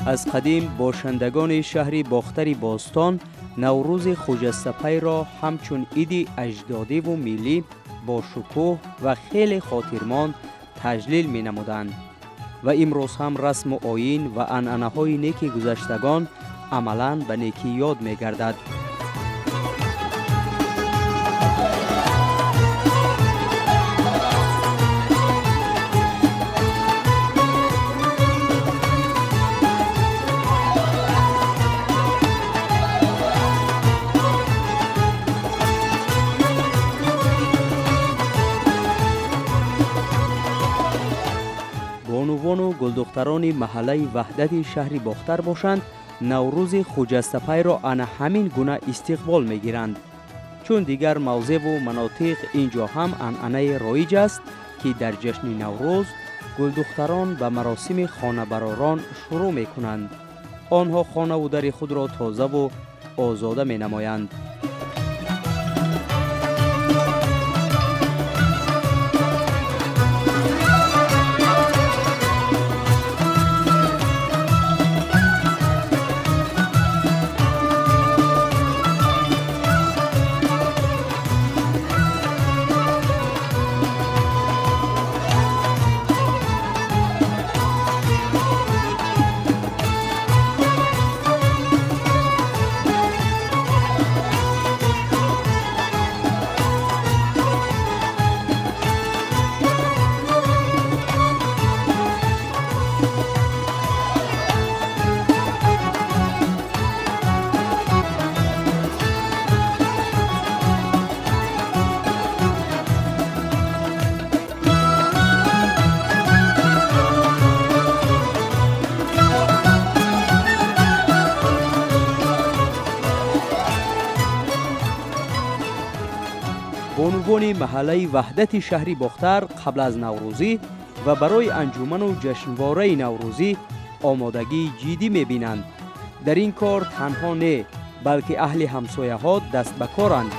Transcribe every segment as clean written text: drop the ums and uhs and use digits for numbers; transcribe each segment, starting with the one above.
از قدیم باشندگان شهر باختر باستان نوروز خجسته را همچون عید اجدادی و ملی با شکوه و خیلی خاطرماند تجلیل می نمودند و امروز هم رسم و آیین و عنعنه های نیکی گذشتگان عملاً به نیکی یاد می گردد. بانوان و گلدختران محله وحدت شهر باختر باشند، نوروز خجسته را انا همین گونه استقبال می گیرند. چون دیگر موضع و مناطق اینجا هم عنعنه رایج است که در جشن نوروز گلدختران به مراسم خانه براران شروع می کنند. آنها خانه و در خود را تازه و آزاده می نمایند. بانوان محله وحدت شهر باختر قبل از نوروزی و برای انجمن و جشنواره نوروزی آمادگی جدی می‌بینند. در این کار تنها نه بلکه اهل همسایه ها دست به کارند.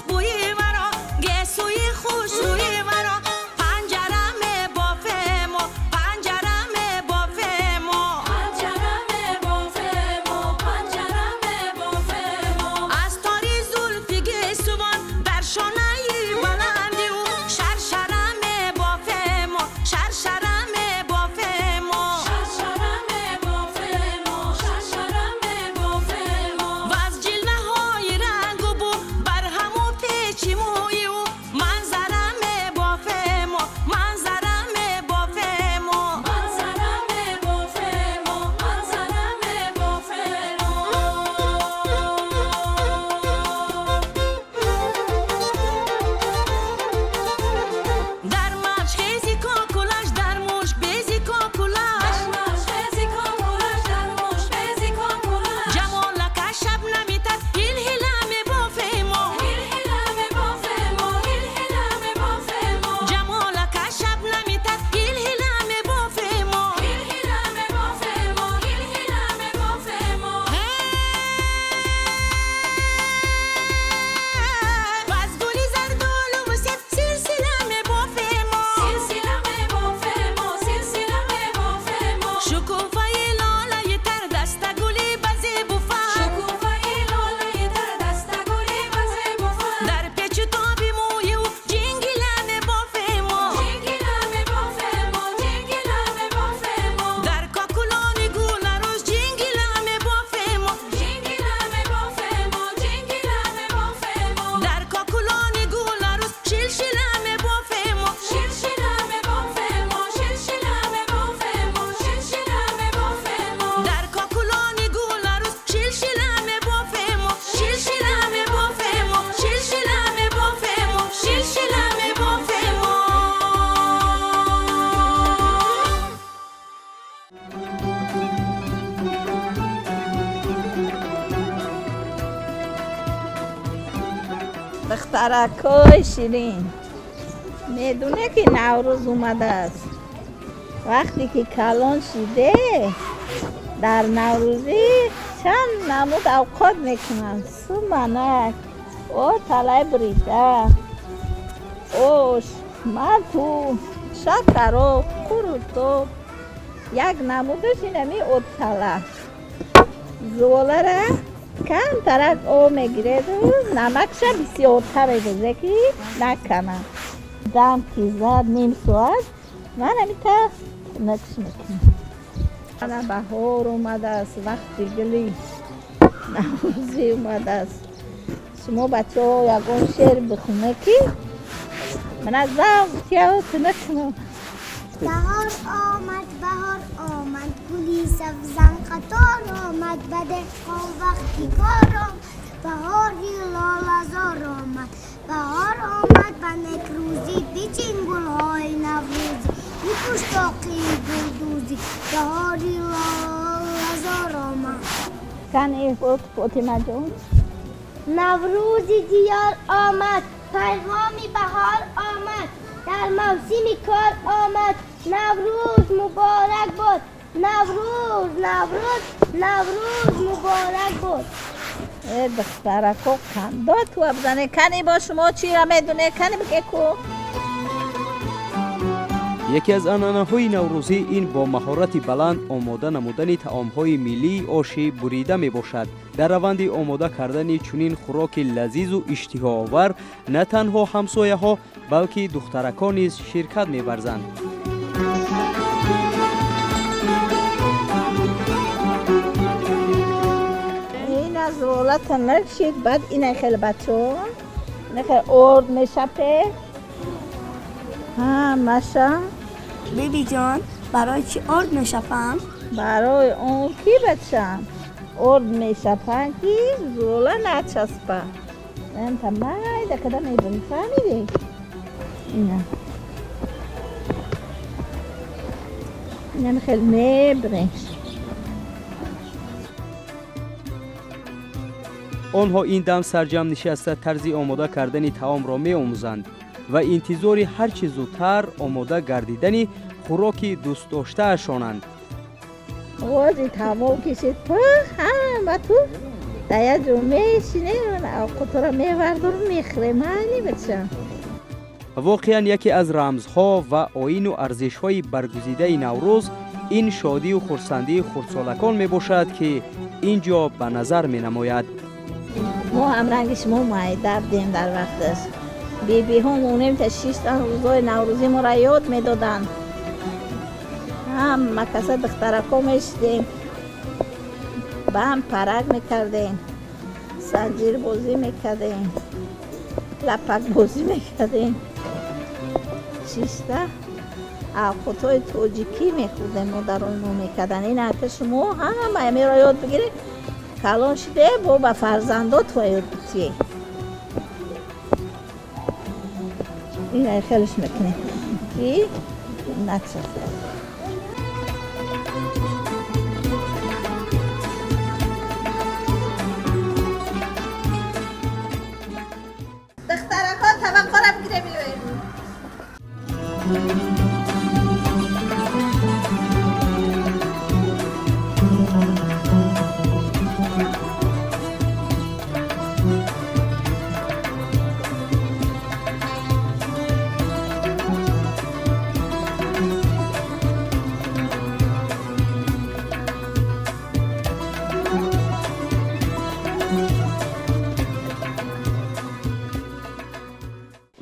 خوشبوی مرا گسوی خوشروی مرا پنجرم بافم و پنجرم بافم و پنجرم بافم و پنجرم بافم از تاری زلفی گسوان در شانه بلندی و شرشرم بافم و شرشرم بافم و شرشرم بافم و شرشرم بافم و از جلوه های رنگ و بو بر همو پیچی موی و منظرم بافم و منظرم بافم و منظرم بافم و منظرم بافم در ماش خیزی کاکولاش در موش بیزی کاکولاش در موش بیزی کاکولاش جمالک شب نمیتر هیل هیلم بافم و هیل هیلم بافم و هیل هیلم بافم جمالک شب نمیتر هیل هیلم بافم و هیل هیلم بافم و هیل هیلم بافم باز گلی زردالو و سب سلسلم بافم سلسلم بافم سلسلم بافم شکوفای لالای تر دست گلی بزی بوفن شکوفای لالای تر دست گلی بزی بوفن در پیچ تابی موی و جنگلم بافم جنگلم بافم جنگلم بافم در کاکولانی گل روز جنگلم بافم جنگلم بافم جنگلم بافم در کاکولانی گل روز شلشلم بافم شلشلم بافم شلشلم بافم شلشلم بافم در کاکولانی گل روز شلشلم بافم شلشلم بافم شلشلم بافم شلشلم بافم دخترکای شیرین میدونه که نوروز اومده است. وقتی که کلان شده در نوروزی چند نمود اوقات میکنن. سومنک او تلای بریده اوش مالتو شکر و قروتو یک نمودش اینمی او تله زوله را کم ترک او میگیرد و نمکش بسیارتر بزه که نکنه دم که زد نیم ساعت من همیتا نکش میکنم. من بهار اومده است وقتی گلی نوروزی اومده است. شما بچه ها یکون شعر بخونه که من از زوجیات نکنم. بهار آمد گلی سبزن قطار آمد به دهقان وقتی کار آمد بهاری لاله‌زار آمد بهار آمد به نکروزی بیچین گل‌های نوروزی بی پشتاقی گلدوزی بهاری لاله‌زار آمد. کنی فاطمه جون نوروزی دیار آمد پیغامی بهار آمد در موسم کار آمد نوروز مبارک باد نوروز مبارک باد. دخترکو کنداد تو بزنه. کنی با شما چی را میدونه؟ کنی بگه کو یکی از عنعنه‌های نوروزی این با مهارت بلند آماده نمودن طعام‌های ملی آشی بریده میباشد. در روند آماده کردن چنین خوراک لذیذ و اشتهاآور نه تنها همسایه‌ها بلکه دخترکان نیز شرکت می‌ورزند. این از رولت نکشید بعد این خیلی بچه این خیلی ارد میشپه ها ماشا بیبی جان برای چی ارد میشپم؟ برای اون کی بچم ارد میشپن که روله نچسبه. من تمای دکده میدونی فهمیدی؟ اینم خیلی میبرش. آنها این دم سرجم نشسته طرز آماده کردن طعام را می‌آموزند و انتظار هر چه زودتر آماده گردیدن خوراک دوست داشته‌شانند. وازی تمام کشید تو هم و تو تایا جو میشینیم و قطره میوردم میخریم هنی بچم. واقعا یکی از رمزها و آیین و ارزش‌های برگزیده نوروز این شادی و خرسندی خردسالکان می باشد که اینجا به نظر می نماید. ما هم رنگش ما دردیم در وقتش. بیبی هم اونیم تا 6 روزای نوروزی ما را یاد می دادن. هم مکسه دخترکا میشدیم، با هم پرک میکردیم، زنجیر بازی میکردیم، لپک بازی میکردیم. چیسته اوقاتای توجیکی میخوردیم مادران ما میکردن. این که شما همه امی را یاد بگیرید کلان شده با به فرزندات و یاد بگیرید. این را خیلیش میکنیم که نچه.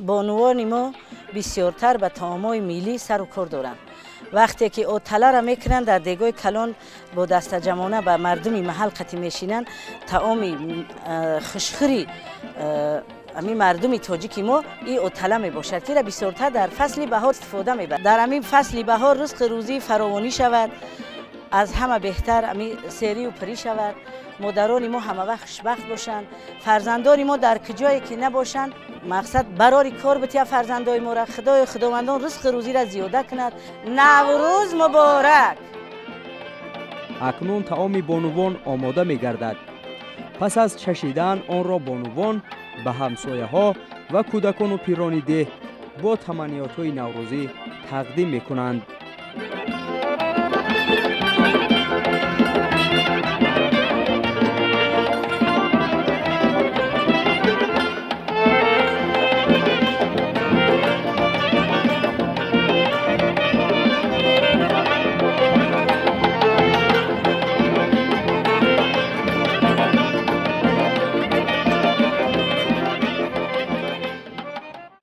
بانوان ما بسیارتر به طعام‌های ملی سر و کار دارند. وقتی که او تله را میکنن در دیگای کلان با دست جمعانه به مردم محل قطع میشینن، طعام خشخری امی مردم تاجیکی ما این اوتله می باشد که بسیارتر در فصل بهار استفاده می برد. در همین فصل بهار رزق روزی فراوانی شود، از همه بهتر امی سری و پری شود. مادران ما همه وقت خوشبخت باشند، فرزندان ما در کجایی که نباشند، مقصد برای کار بتیا فرزندان ما را خدای خداوندان رزق روزی را زیاده کند. نوروز مبارک. اکنون طعام بانوان آماده می گردد. پس از چشیدن آن را بانوان به همسایه ها و کودکان و پیران ده با تمنیات های نوروزی تقدیم می کنند.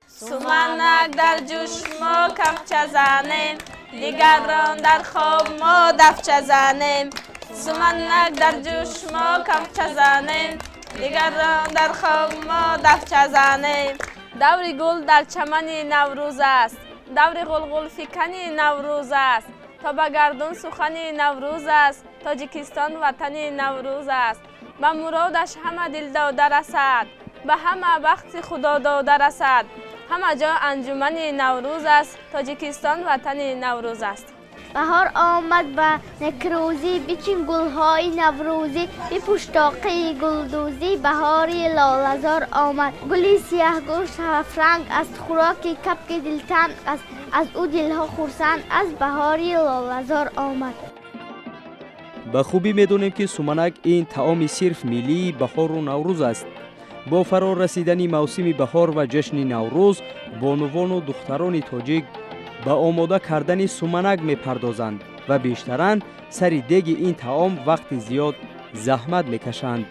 سمنک در جوش ما کفچه زنیم، دیگران در خواب ما دفچه زنیم. سمنک در جوش ما کفچه زنیم، دیگران در خواب ما دفچه زنیم. دور گل در چمن نوروز است، دور غلغل فکن نوروز است. تا به گردون سخن نوروز است، تاجیکستان وطن نوروز است. به مرادش همه دل داده رسد، به همه وقت خدا داده رسد. همه جا انجمن نوروز است، تاجیکستان وطن نوروز است. بهار آمد به نکروزی، بچین گلهای نوروزی، بی پشتاقی گلدوزی. بهاری لاله‌زار آمد، گلی سیاه گوش هفرنگ است. خوراکی کبک دلتنگ است، از او دلها خرسند از. بهاری لاله‌زار آمد. به خوبی میدونیم که سمنک این طعام صرف ملی بهار و نوروز است. با فرا رسیدن موسم بهار و جشن نوروز، بانوان و دختران تاجیک به آماده کردن سمنک میپردازند و بیشتران سر دیگ این طعام وقت زیاد زحمت میکشند.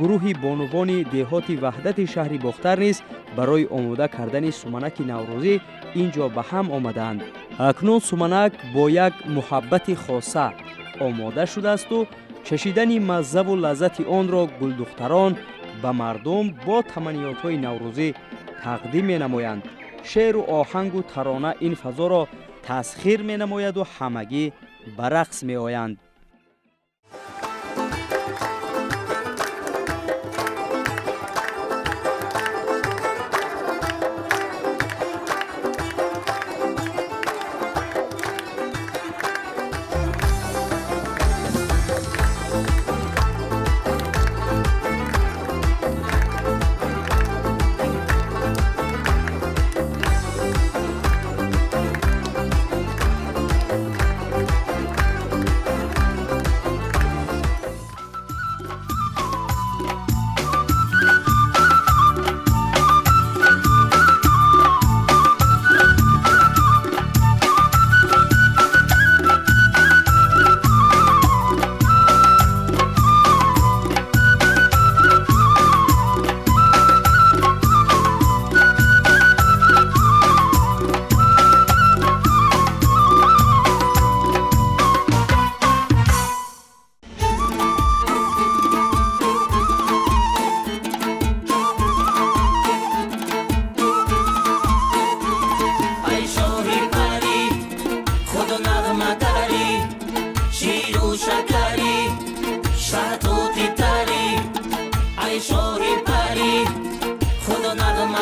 گروهی بانوان دهات وحدت شهر باختر نیز برای آماده کردن سمنک نوروزی اینجا به هم آمدند. اکنون سمنک با یک محبت خاصه آماده شده است و چشیدن مزه و لذت آن را گلدختران به مردم با تمنیات‌های نوروزی تقدیم می‌نمایند. شعر و آهنگ و ترانه این فضا را تسخیر می‌نماید و همگی به رقص می‌آیند.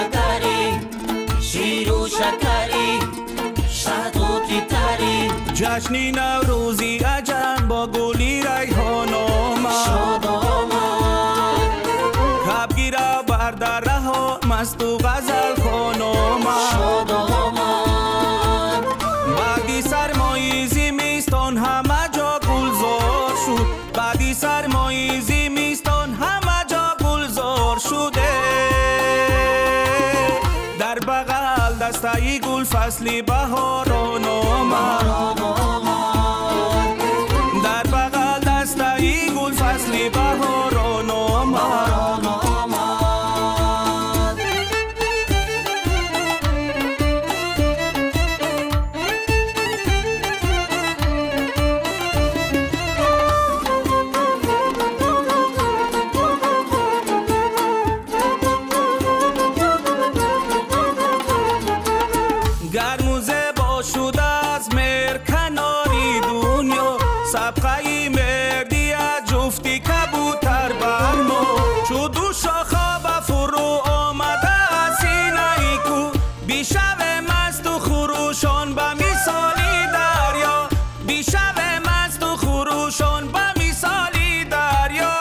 مگری شیر و شکری شهد و تیتری جشنی نوروزی عجم با گلی ریحان آمد شاد آمد کبگیره بر دره ها مست و غزل خوان آمد شاد آمد بعدی سرمایی زمستان همه جا گلزار شد بعدی سرمایی زمستان همه جا گلزار شده در بغل دسته گل فصلی بهاران آمد در بغل دسته گل فصلی بهاران آمد گرموزه با شد از مر کناری دنیا سبقه مردی از جفتی کبوتر بر ما شد و شاخا به فرو آمده از سینه کو بیشب مست و خروشان به مثالی دریا بیشب مست و خروشان به مثالی دریا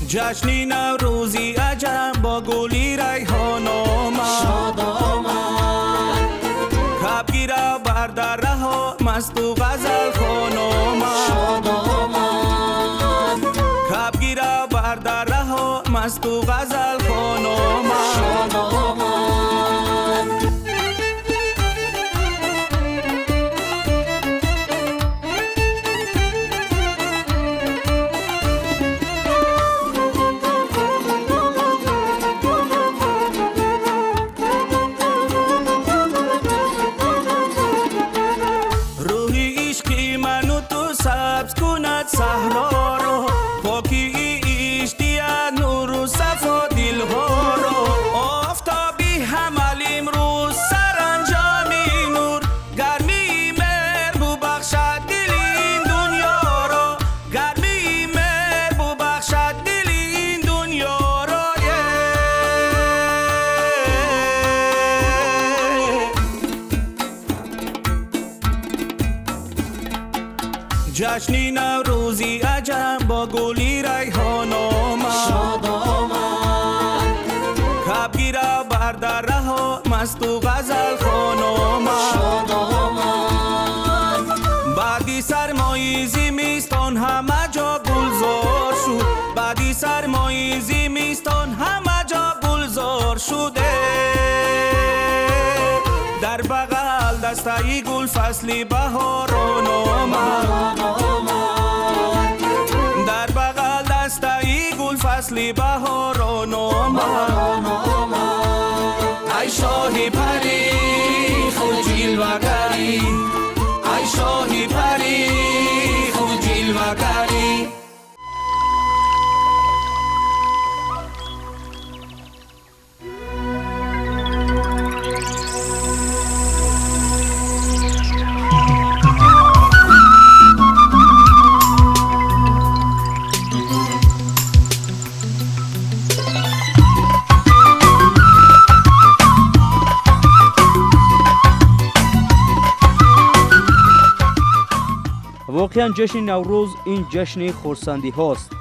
جشنی نوروزی عجم با گلی ریحان آمد شاد آمد کبگیره بر دره ها مست و غزل خوان آمد شاد آمد کبگیره بر دره ها مست و غزل خوان آمد شاد آمد روحی عشقی منو تو سبز کند صحرا رو پاکی عشقی از نور و صفا دلها رو آفتابی حمل امروز سرانجامی نور گرمی مهر ببخشد دل این دنیا رو گرمی مهر ببخشد دل این دنیا رو جشنی نوروزی عجم با گلی ریحان آمد شاد آمد کبگیره بر دره ها مست و غزل خوان آمد شاد آمد بعدی سرمایی زمستان همه جا گلزار شد بعدی سرمایی زمستان همه جا گلزار شده در بغل دسته گل فصلی بهاران آمد در بغل دسته گل فصلی بهاران آمد ای شاهی پری خود جلوه‌گری ای شاهی پری خود جلوه‌گری واقعا جشن نوروز این جشن خورسندی هاست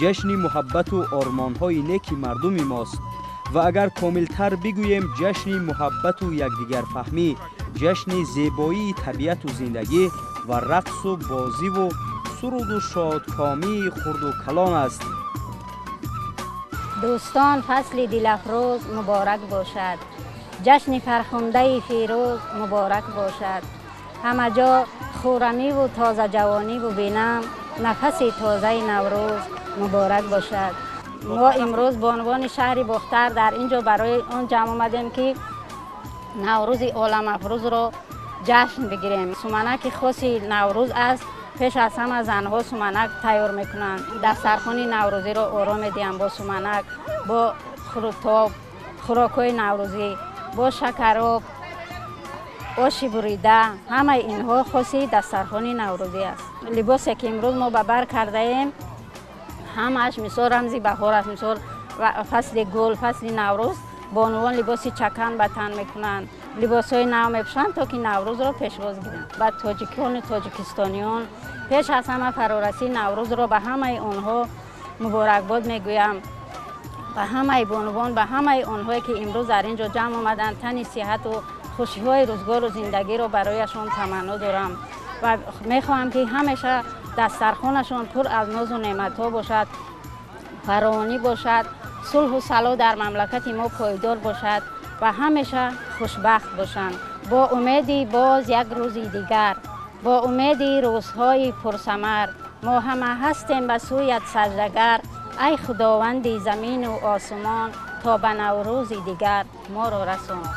جشن محبت و آرمان های نیک مردم ماست و اگر کاملتر بگوییم جشن محبت و یکدیگر فهمی جشن زیبایی طبیعت و زندگی و رقص و بازی و سرود و شادکامی خرد و کلان است. دوستان فصل دلافروز مبارک باشد جشن فرخنده فیروز مبارک باشد همه جا خورمی و تازه جوانی و بینم نفس تازه نوروز مبارک باشد. ما امروز به عنوان شهر باختر در اینجا برای اون جمع آمدیم که نوروز عالم افروز رو جشن بگیریم. سومنک خاصی نوروز است. پیش از همه زنها سومنک تیار میکنند. دسترخوان نوروزی رو آرام میدیم با سومنک، با خروتاب، خوراکای نوروزی، با شکراب آش بریده، همه اینها خاصی دسترخوان نوروزی است. لباسی که امروز ما به بر کرده ایم همش مثال رمزی بهار است. مثال فصل گل، فصل نوروز بانوان لباسی چکن به تن میکنند، لباس های نو میپوشند تا که نوروز را پیشواز گیرند. بعد تاجیکان و تاجیکستانیان پیش از همه فرارسی نوروز را به همه آنها مبارکباد میگویم. به همه بانوان، به همه آنهایی که امروز در اینجا جمع آمدند، تن صحت و خوشی های روزگار و زندگی را برایشان تمنا دارم و میخواهم که همیشه دسترخوانشان پر از ناز و نعمت ها باشد، فراوانی باشد، صلح و صلاح در مملکت ما پایدار باشد و همیشه خوشبخت باشند. با امیدی باز یک روز دیگر، با امیدی روزهای پرثمر، ما همه هستیم به سویت سجدهگر. ای خداوند زمین و آسمان، تا به نوروز دیگر ما را رسان.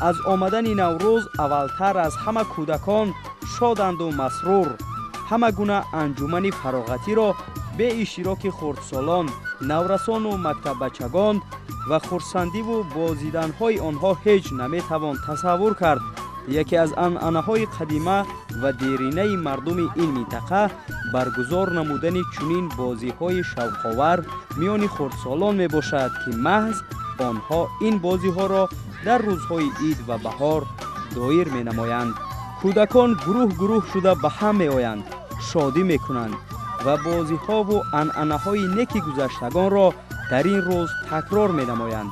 از آمدن نوروز اولتر از همه کودکان شادند و مسرور. همه گونه انجمن فراغتی را به اشتراک خردسالان، نورسان و مکتب بچگان و خرسندی و بازیدن‌های آنها هیچ نمی‌توان تصور کرد. یکی از عنعنه‌های قدیمه و دیرینه مردم این منطقه برگزار نمودن چنین بازی‌های شوق‌آور میان خردسالان میباشد که محض آنها این بازی‌ها را در روزهای عید و بهار دایر می نمایند. کودکان گروه گروه شده به هم می آیند، شادی می کنند و بازی ها و عنعنه های نیکی گذشتگان را در این روز تکرار می نمایند.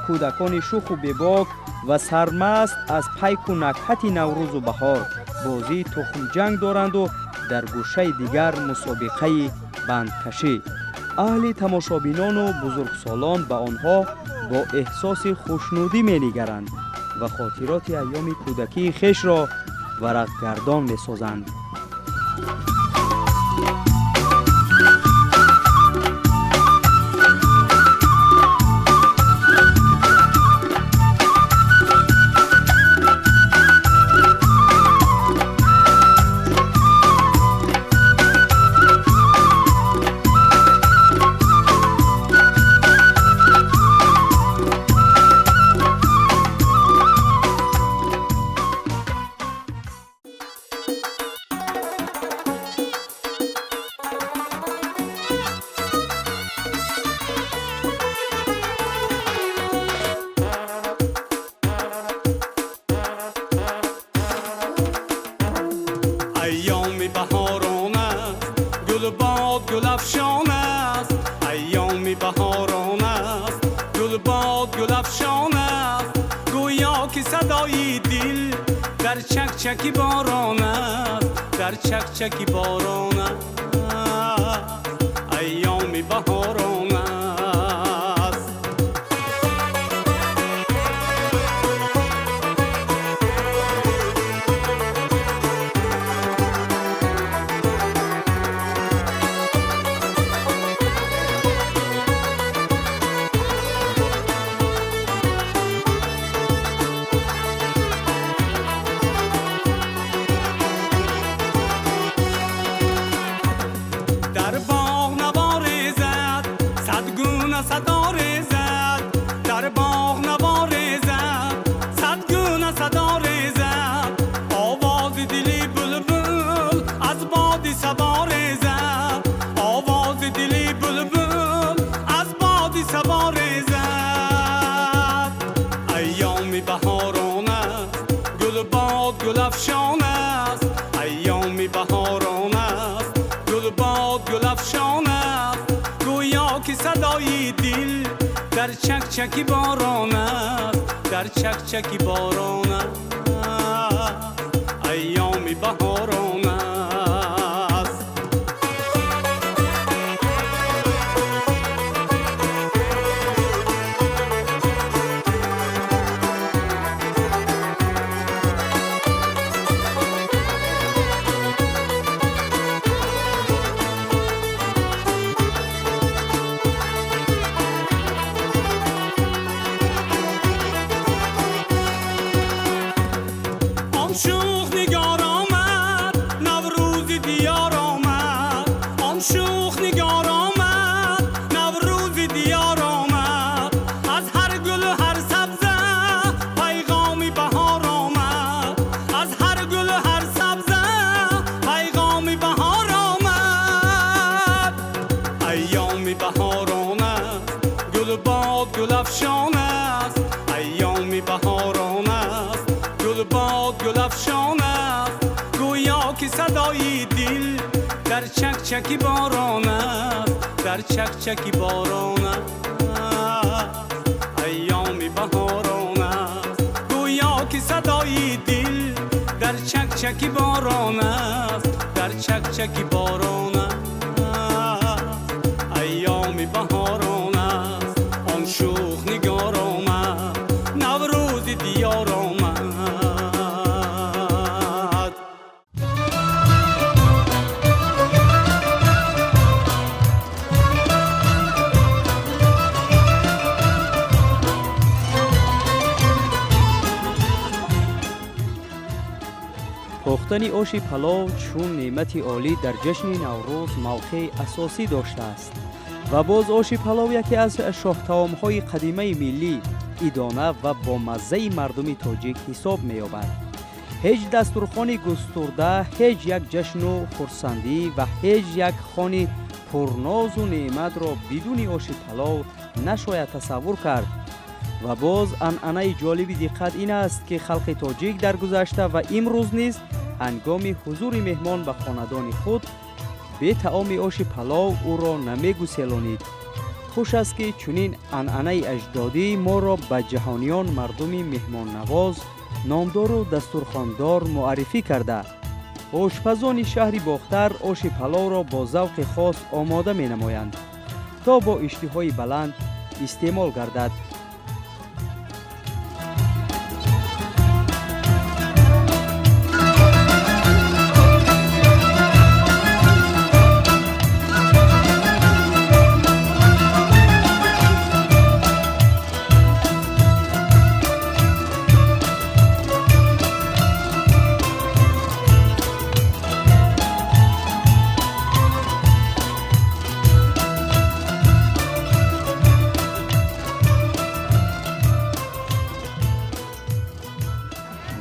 کودکان شوخ و بیباک و سرمست از پیک و نکهت نوروز و بهار بازی تخم جنگ دارند و در گوشه دیگر مسابقه بندکشی. اهل تماشابینان و بزرگسالان به آنها با احساس خوشنودی می نگرند و خاطرات ایام کودکی خویش را ورق گردان می سازند. چکی باران است، در چک چکی باران است، ایام بهاران است. در چک چکی باران است، در چک چکی باران است، ایام بهاران است. چکچکی باران است، در چکچکی باران است، ایامی بهاران است، گویا که صدای دل در چکچکی باران است، در چکچکی باران است، ایامی بهاران است، آن شوخ نگار آمد، نوروز دیار آمد. پختن آش پلاو چون نعمت عالی در جشن نوروز موقع اساسی داشته است و باز آش پلاو یکی از شاهطعام‌های قدیمی ملی ایدانه و با مزه مردم تاجیک حساب می‌یابد. هیچ دسترخوان گسترده، هیچ یک جشن و خرسندی و هیچ یک خانه پرناز و نعمت را بدون آش پلاو نشاید تصور کرد. و باز عنعنه جالب دقت این است که خلق تاجیک در گذشته و امروز نیز هنگام حضور مهمان به خاندان خود به طعام آش پلاو او را نمی‌گسلانید. خوش است که چنین عنعنه اجدادی ما را به جهانیان مردم مهمان نواز، نامدار و دسترخواندار معرفی کرده. آشپزان شهر باختر آش پلاو را با ذوق خاص آماده می‌نمایند تا با اشتهای بلند استعمال گردد.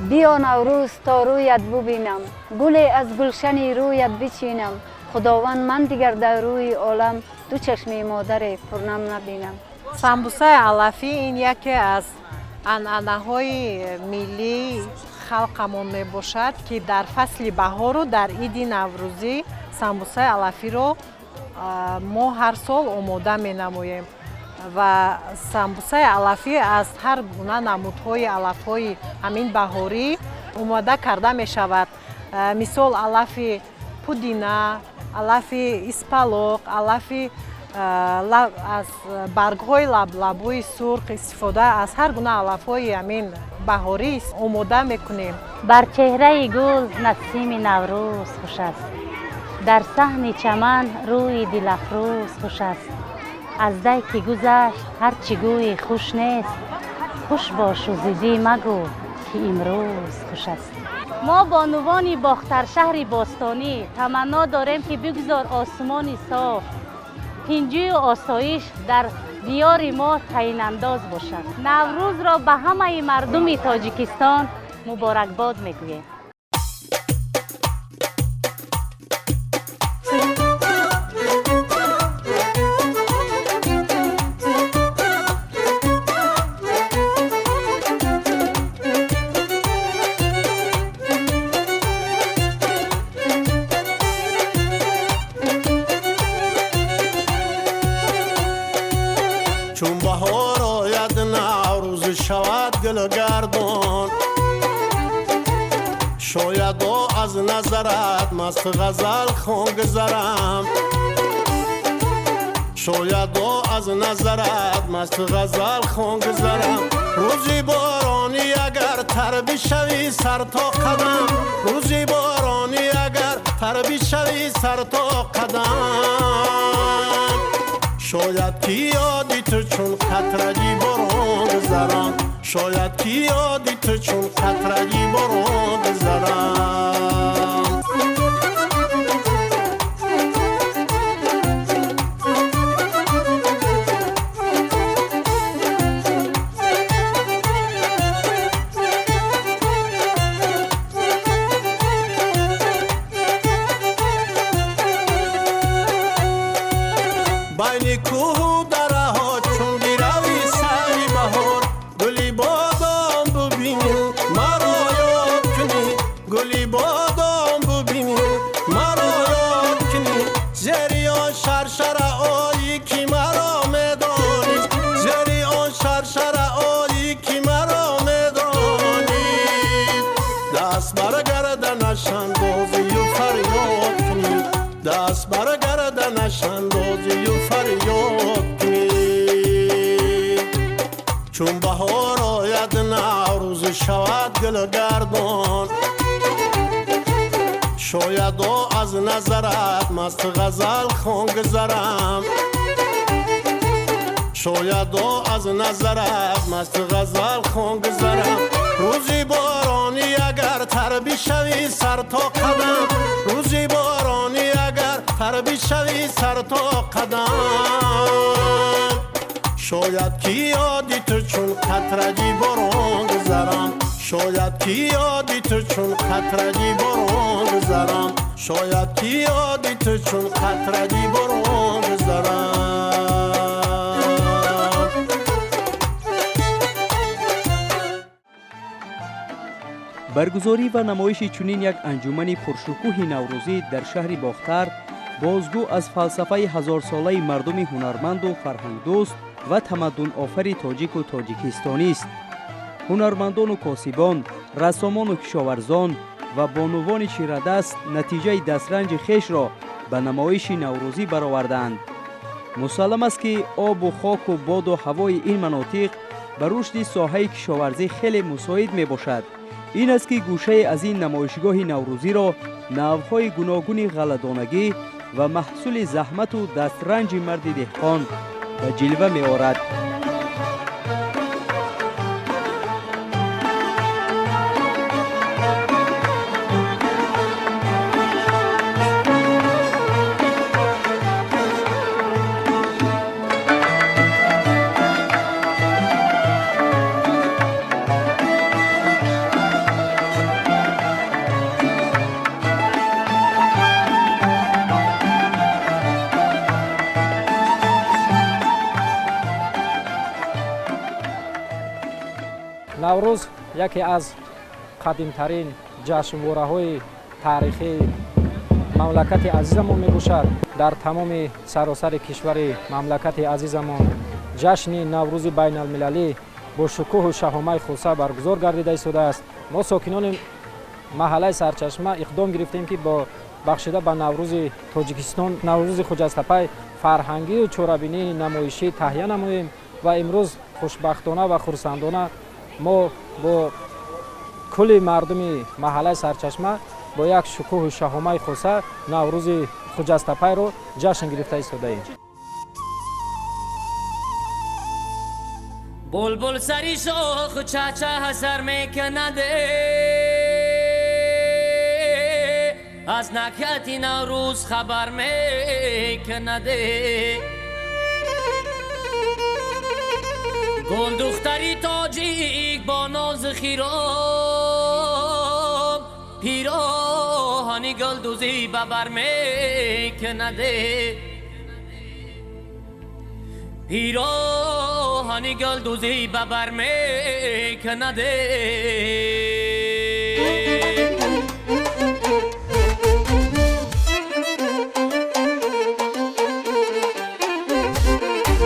بیا نوروز تا رویت ببینم، گل از گلشن رویت بچینم، خداوند من دیگر در روی عالم دو چشم مادر پرنم نبینم. سمبوسه علفی این یکی از عنعنه‌های ملی خلقمون می باشد که در فصل بهار و در عید نوروزی سمبوسه علفی رو ما هر سال آماده می نماییم و سمبوسه علفی از هر گونه نمودهای علفهای همین بهاری آماده کرده می شود. مثال علف پودینه، علف اسپالوق، علف از برگ‌های لبلبوی سرخ استفاده از هر گونه علف‌های همین بهاری آماده میکنیم. بر چهره گل نسیم نوروز خوش است، در صحن چمن روی دلافروز خوش است. از دی که گذشت هر چی گویی خوش نیست، خوش باش و زیدی مگو که امروز خوش است. ما بانوان باختر شهر باستانی تمنا داریم که بگذار آسمان صاف، هنجوی و آسایش در دیار ما تعیین انداز باشد. نوروز را به همه مردم تاجیکستان مبارکباد میگویم. چون بهار آید نوروز شود گل گردان، شاید از نظرت مست غزل خون گذرم، شاید از نظرت مست غزل خون گذرم. روزی بارانی اگر تر بشوی سر تا قدم، روزی بارانی اگر تر بشوی سر تا قدم، شاید کی یادی تو چون قطرگی باران گذرم، شاید کی یادی تو چون قطرگی باران گذرم. بین کوه و دره ها چون بیروی سری بهار، گلی بادام ببینی مرا یاد کنی، گلی بادام ببینی مرا یاد کنی. ز شرشر آیی که مرا میدانی زیر آن شرشر آیی که مرا میدانی دست بر گردنش اندازی و فریاد کنی دست بر گردنش اندازی و فریاد کنی چون بهار آید نوروز شود گل گردان شاید از نظرت مست غزل خون گذرم شاید از نظرت مست غزل خون گذرم روزی بارانی اگر تر بشوی سر تا قدم روزی بارانی اگر تر بشوی سر تا قدم شاید کی یادی تو چون قطرگی باران گذرم شاید کی یادی تو چون قطرگی باران گذرم شاید کی یادی تو چون قطرگی باران گذرم برگزاری و نمایش چنین یک انجمن پرشکوه نوروزی در شهر باختر بازگو از فلسفه هزار ساله مردم هنرمند و فرهنگ دوست و تمدن آفر تاجیک و تاجیکستانی است. هنرمندان و کاسبان، رسامان و کشاورزان و بانوان چیردست نتیجه دسترنج خیش را به نمایش نوروزی برآوردند. مسلم است که آب و خاک و باد و هوای این مناطق به رشد ساحه کشاورزی خیلی مساعد می باشد. این است که گوشه از این نمایشگاه نوروزی را نوهای گوناگون غله‌دانگی و محصول زحمت و دسترنج مرد دهقان به جلوه می آورد. наврӯз яке аз қадимтарин ҷашнвораҳои таърихии мамлакати азизамон мебошад. дар тамоми саросари кишвари мамлакати азизамон ҷашни наврӯзи байналмилалӣ бо шукӯҳу шаҳомаи хуса баргузор гардида истодааст. мо сокинони маҳаллаи Сарчашма иқдом гирифтем ки бо бахшида ба наврӯзи тоҷикистон наврӯзи хуҷастапай фарҳангию чорабинии намоишӣ таҳия намоем ва имрӯз хушбахтона ва хурсандона мо бо кулли мардуми маҳаллаи Сарчашма бо як шукӯҳу шаҳомаи хуса наврӯзи хуҷастапайро ҷашн гирифта истодаем. بلبل سری شوخ چاچا سر میکنده از نکهتی نوروز خبر میکنده گل دختری تاجیک با ناز خیرام پیراهنی گل دوزی ببر میکنده پیراهنی گل دوزی ببر میکنده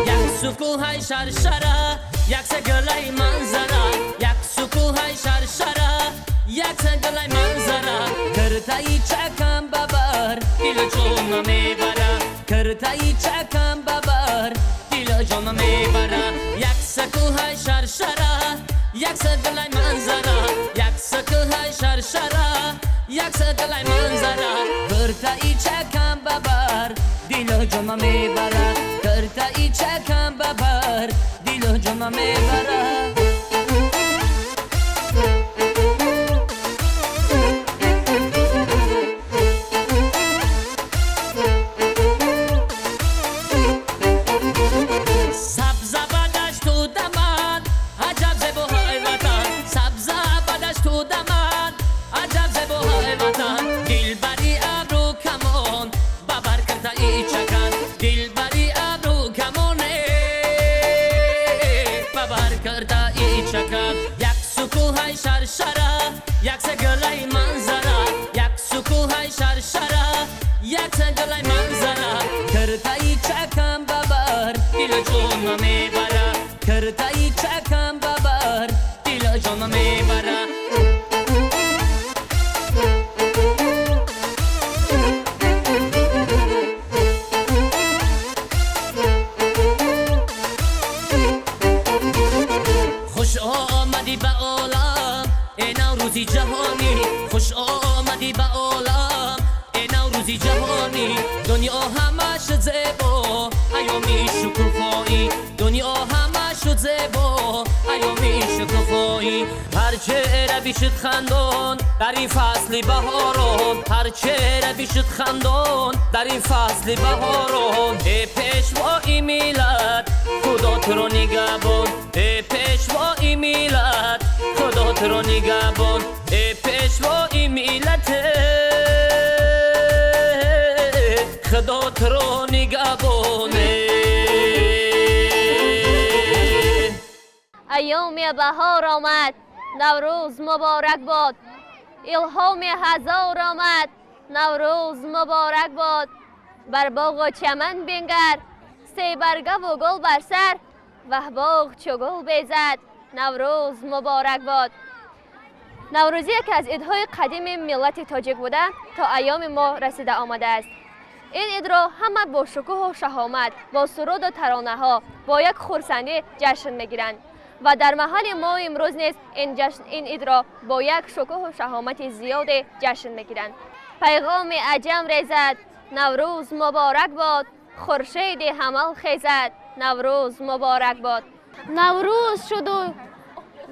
یک سکوهای شرشره یک سگلای منظره یک سکوهای شرشره یک سگلای منظره کرتایی چکم ببر دل جون میبره کرتایی چکم ببر دل جون میبره یک سکوهای شرشره یک سگلای منظره یک سکوهای شرشره یک سگلای منظره کرتایی چکم ببر دل جون میبره کرتایی چکم ببر دل جون میبره یک سکوهای شرشره یک سگلای منظره یک سکوهای شرشره یک سگلای منظره کرتایی چکم ببر دل جون میبره کرتایی چکم ببر دل جون میبره خوش آمدی به عالم ای نوروزی جهانی خوش آمدی به عالم ای نوروزی جهانی دنیا همه شد زیبا ایامی شکوفایی دنیا همه شد زیبا ایامی شکوفایی هر چهره بیشت خندان در این فصل بهاران هر چهره بیشت خندان در این فصل بهاران ای پیشوای میلاد خدا تو رو نگهبان ای پیشوای میلاد خدا تو رو نگهبان ای پیشوای میلاد خدا تو رو نگهبانه ایام بهار آمد نوروز مبارک باد الهام هزار آمد نوروز مبارک باد بر باغ و چمن بنگر سه برگه و گل بر سر و باغ چو گل بیزد نوروز مبارک باد نوروزی یکی از عیدهای قدیم ملت تاجیک بوده تا ایام ما رسیده آمده است این عید را همه با شکوه و شهامت با سرود و ترانه ها با یک خرسندی جشن میگیرند و در محل ما امروز نیز این عید را با یک شکوه و شهامت زیاد جشن میگیرند پیغام عجم ریزد نوروز مبارک باد خورشید حمل خیزد نوروز مبارک باد نوروز شد و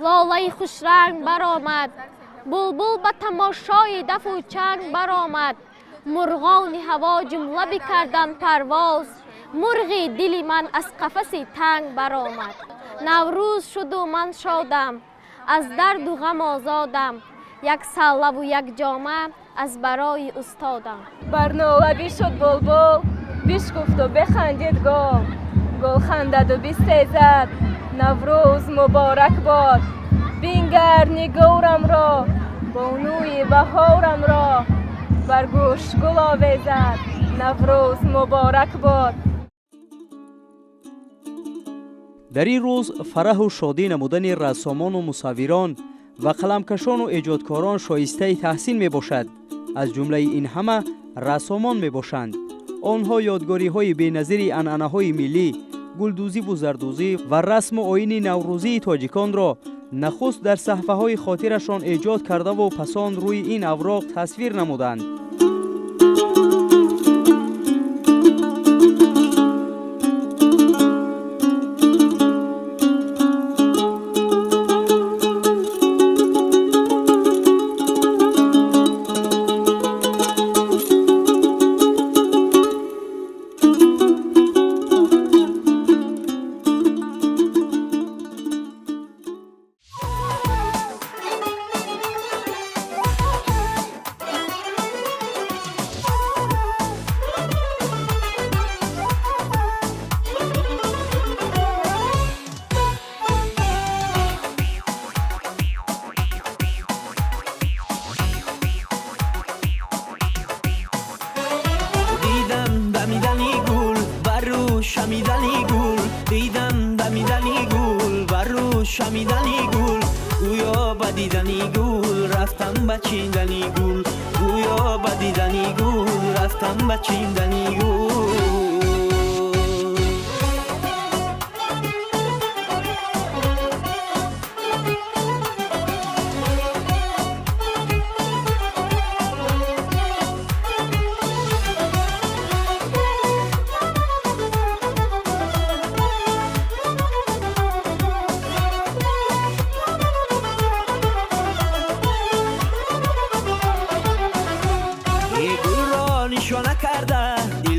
لاله خوش رنگ برآمد بلبل به تماشای دف و چنگ برآمد مرغان هوا جمله بکردند پرواز مرغ دل من از قفس تنگ برآمد نوروز شد و من شادم از درد و غم آزادم یک ساله و یک جامه از برای استادم بر نالبی شد بلبل بشکفت و بخندید گل خندد و بستیزد نوروز مبارک باد بینگر نگورم را بانوی بهارم را بر گوش گل آویزد نوروز مبارک باد در این روز فرح و شادی نمودن رسامان و مصوران و قلمکشان و ایجادکاران شایسته تحسین می باشد. از جمله این همه رسامان می باشند. آنها یادگاری های بی‌نظیر عنعنه های ملی، گلدوزی و زردوزی و رسم و آیین نوروزی تاجیکان را نخست در صحفه های خاطرشان ایجاد کرده و پسان روی این اوراق تصویر نمودند. شمیدنی گل دیدم دمیدنی گل بر رو شمیدنی گل گویا بدیدنی گل رفتم بچیندنی گل گویا بدیدنی گل رفتم بچیندنی گل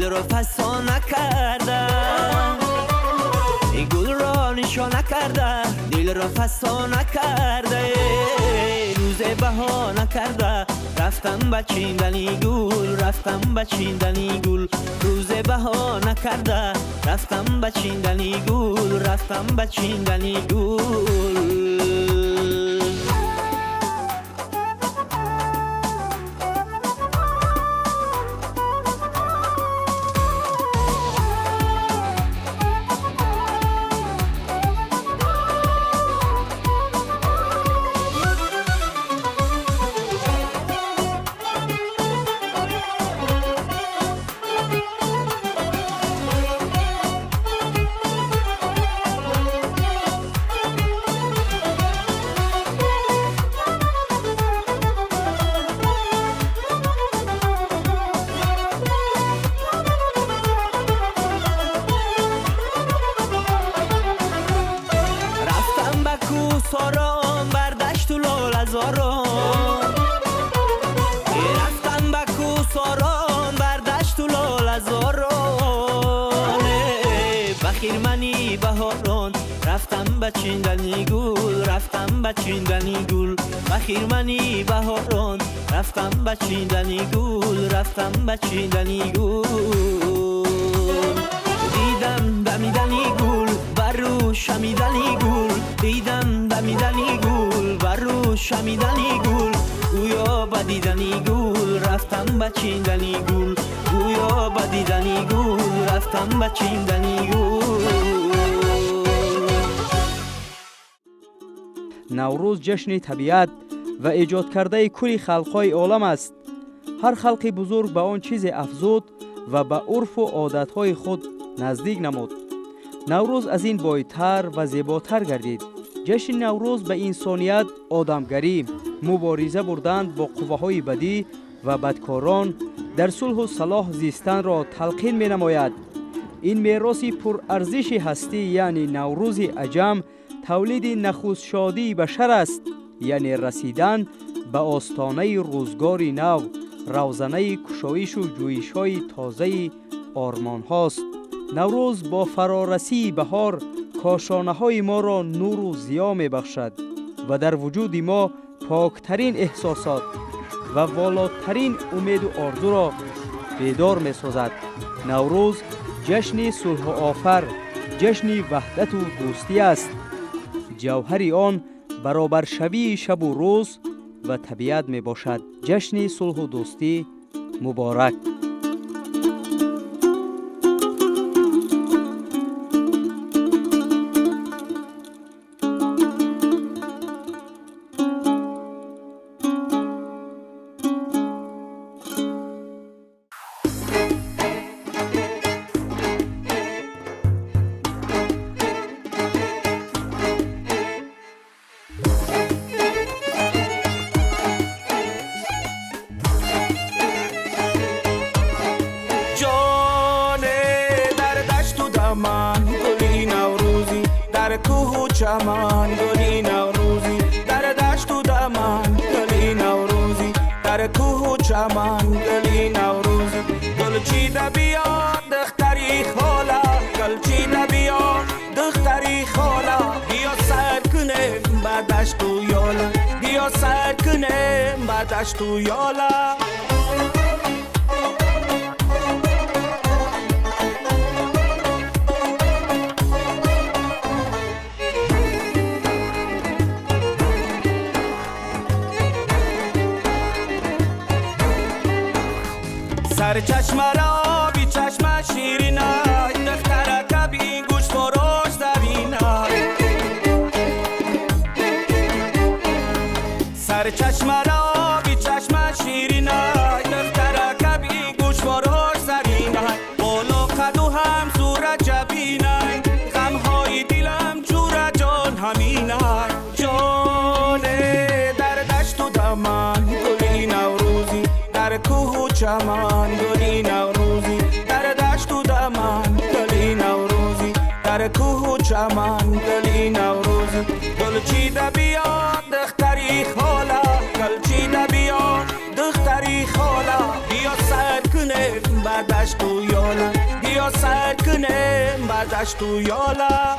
دل رو فسا نکرده این گل را نشان نکرده دل را فسا نکرده روز بها نکرده رفتم بچیندنی گل رفتم بچیندنی گل روز بها نکرده رفتم بچیندنی گل رفتم بچیندنی گل رفتم بچیندنی گل، رفتم بچیندنی گل، بخیرمنی بهاران، رفتم بچیندنی گل، رفتم بچیندنی گل. دیدم دمیدنی گل بر رو شمیدنی گل، دیدم دمیدنی گل بر رو شمیدنی گل، گویا بدیدنی گل رفتم بچیندنی گل، گویا بدیدنی گل رفتم بچیندنی گل. نوروز جشن طبیعت و ایجاد کرده کل خلقهای عالم است. هر خلق بزرگ به آن چیز افزود و به عرف و عادتهای خود نزدیک نمود. نوروز از این بایتر و زیباتر گردید. جشن نوروز به انسانیت، آدمگری، مبارزه بردند با قوه‌های بدی و بدکاران، در صلح و صلاح زیستن را تلقین می نماید. این میراث پر ارزش هستی یعنی نوروز عجم تولید نخست شادی بشر است، یعنی رسیدن به آستانه روزگار نو، روزنه کشایش و جویش های تازه آرمان هاست. نوروز با فرارسی بهار کاشانه های ما را نور و ضیا می بخشد و در وجود ما پاکترین احساسات و والاترین امید و آرزو را بیدار می سازد. نوروز جشن صلح و آفر، جشن وحدت و دوستی است. جوهر آن برابر شوی شب و روز و طبیعت می باشد. جشن صلح و دوستی مبارک. چمان گلی نوروزی در دشت و دمان گلی نوروزی در کوه و چمان گلی نوروزی گل چیده بیاد دختری خالا گل چیده بیاد دختری خالا بیا سر کنیم به دشت و یالا بیا سر کنیم به دشت و یالا سر چشم را بی چشم شیرینای دختر کبی گوش فروش زبینای سر چشم را بی چشم شیرینای دختر کبی گوش فروش زبینای بالا قد و هم صورت جبینای غمهای دلم جور جان همینای جان در دشت و دمان گلی نوروزی در کوه و چمان گلی نوروزی در دشت و دمان گلی نوروزی در کوه و چمان گلی نوروزی گل چیده بیاد دختری خالا گل چیده بیاد دختری خالا بیا سر کنیم به دشت و یالا بیا سر کنیم به دشت و یالا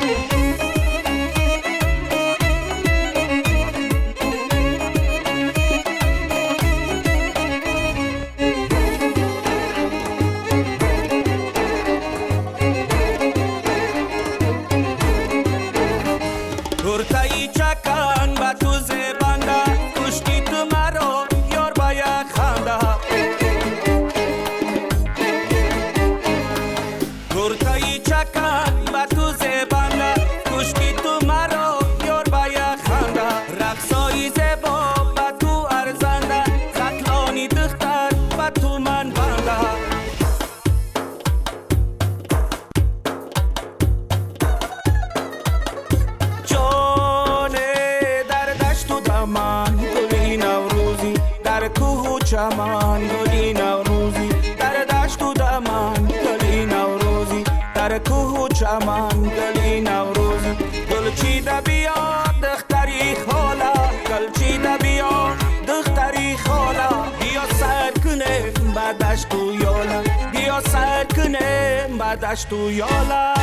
تورتایی چکن با تو زبنده کشتی تو مرا یار با یک خنده تورتایی چکن با تو زبنده کشتی تو مرا یار با یک خنده رقصای زبا با تو ارزنده قتلانی دختر با تو من بنده چمان گلی نوروزی در دشت و دمان گلی نوروزی در کوه و چمان گلی نوروزی گل چیده بیاد دختری خالا گل چیده بیاد دختری خالا بیا سر کنیم به دشت و یالا بیا سر کنیم به دشت و یالا